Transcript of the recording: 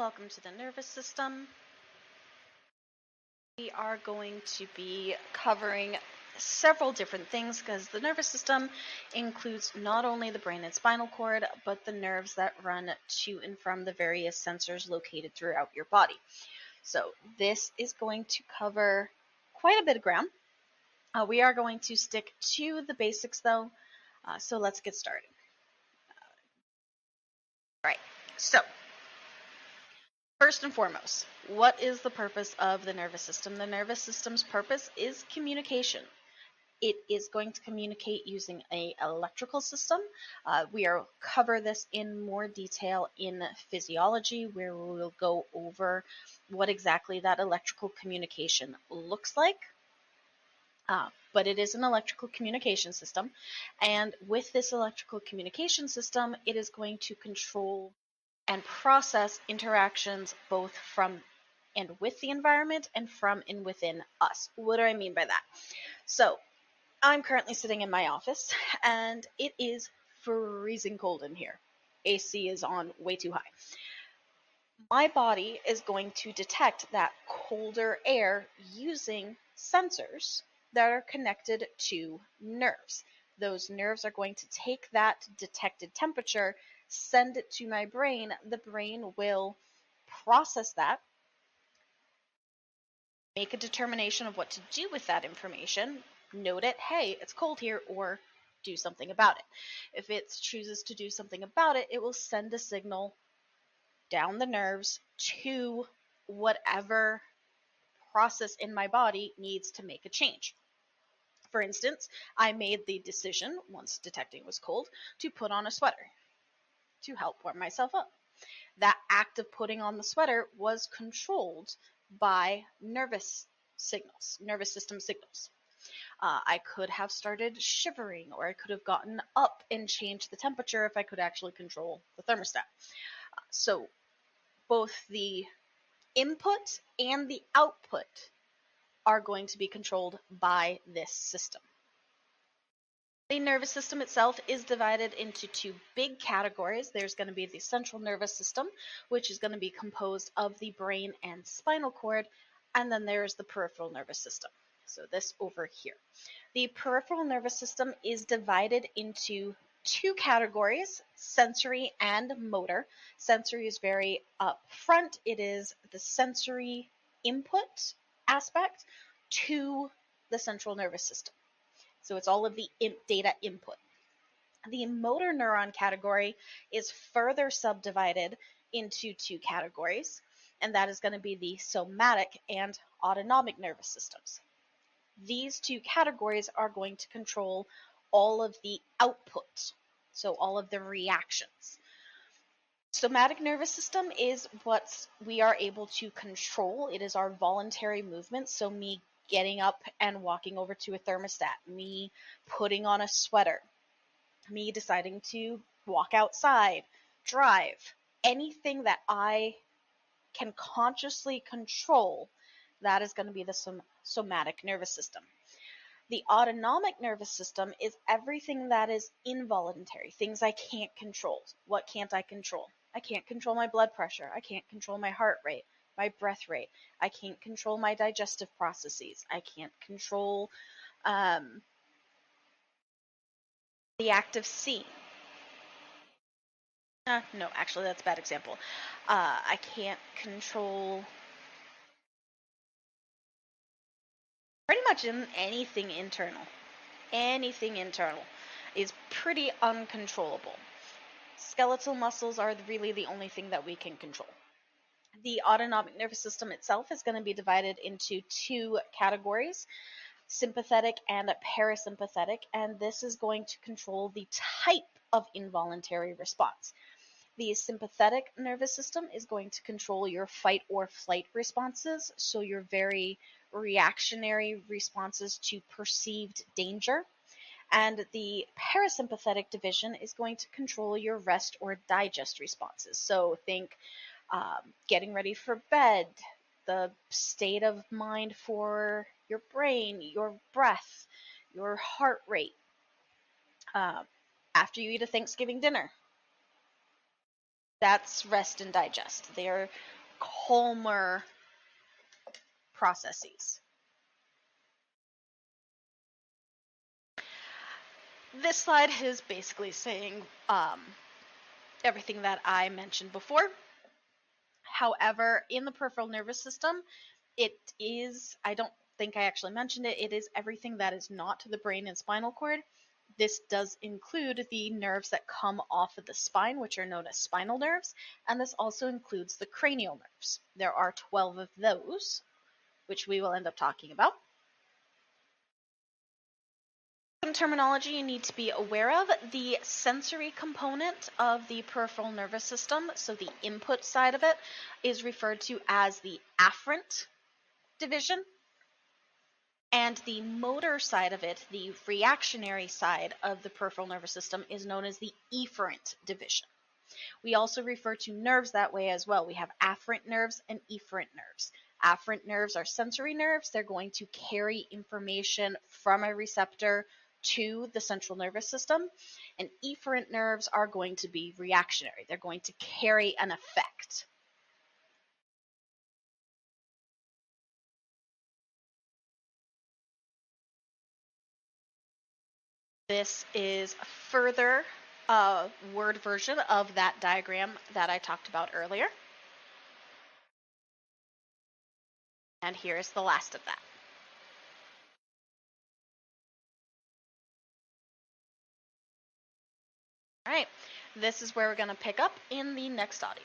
welcome to the nervous system. We are going to be covering several different things because the nervous system includes not only the brain and spinal cord, but the nerves that run to and from the various sensors located throughout your body. So this is going to cover quite a bit of ground. We are going to stick to the basics though, so let's get started. All right, so first and foremost, what is the purpose of the nervous system? The nervous system's purpose is communication. It is going to communicate using an electrical system. We will cover this in more detail in physiology, where we will go over what exactly that electrical communication looks like. But it is an electrical communication system. And with this electrical communication system, it is going to control and process interactions both from and with the environment and from and within us. What do I mean by that? So I'm currently sitting in my office and it is freezing cold in here. AC is on way too high. My body is going to detect that colder air using sensors that are connected to nerves. Those nerves are going to take that detected temperature, send it to my brain. The brain will process that, make a determination of what to do with that information, note it, hey, it's cold here, or do something about it. If it chooses to do something about it, it will send a signal down the nerves to whatever process in my body needs to make a change. For instance, I made the decision, once detecting it was cold, to put on a sweater to help warm myself up. That act of putting on the sweater was controlled by nervous system signals. I could have started shivering, or I could have gotten up and changed the temperature if I could actually control the thermostat. So both the input and the output are going to be controlled by this system. The nervous system itself is divided into two big categories. There's going to be the central nervous system, which is going to be composed of the brain and spinal cord, and then there's the peripheral nervous system. So this over here. The peripheral nervous system is divided into two categories, sensory and motor. Sensory is very upfront. It is the sensory input aspect to the central nervous system. So it's all of the data input. The motor neuron category is further subdivided into two categories, and that is going to be the somatic and autonomic nervous systems. These two categories are going to control all of the output, so all of the reactions. Somatic nervous system is what we are able to control. It is our voluntary movement, so me getting up and walking over to a thermostat, me putting on a sweater, me deciding to walk outside, drive, anything that I can consciously control, that is going to be the somatic nervous system. The autonomic nervous system is everything that is involuntary, things I can't control. What can't I control? I can't control my blood pressure. I can't control my heart rate, my breath rate. I can't control my digestive processes. I can't control the act of seeing. No, actually, that's a bad example. I can't control pretty much anything internal. Anything internal is pretty uncontrollable. Skeletal muscles are really the only thing that we can control. The autonomic nervous system itself is going to be divided into two categories, sympathetic and parasympathetic, and this is going to control the type of involuntary response. The sympathetic nervous system is going to control your fight or flight responses, so your very reactionary responses to perceived danger. And the parasympathetic division is going to control your rest or digest responses. So think getting ready for bed, the state of mind for your brain, your breath, your heart rate, after you eat a Thanksgiving dinner. That's rest and digest. They're calmer processes. This slide is basically saying everything that I mentioned before. However, in the peripheral nervous system, it is, I don't think I actually mentioned it, it is everything that is not the brain and spinal cord. This does include the nerves that come off of the spine, which are known as spinal nerves, and this also includes the cranial nerves. There are 12 of those, which we will end up talking about. Some terminology you need to be aware of. The sensory component of the peripheral nervous system, so the input side of it, is referred to as the afferent division. And the motor side of it, the reactionary side of the peripheral nervous system, is known as the efferent division. We also refer to nerves that way as well. We have afferent nerves and efferent nerves. Afferent nerves are sensory nerves. They're going to carry information from a receptor to the central nervous system. And efferent nerves are going to be reactionary. They're going to carry an effect. This is a further word version of that diagram that I talked about earlier. And here is the last of that. All right, this is where we're going to pick up in the next audio.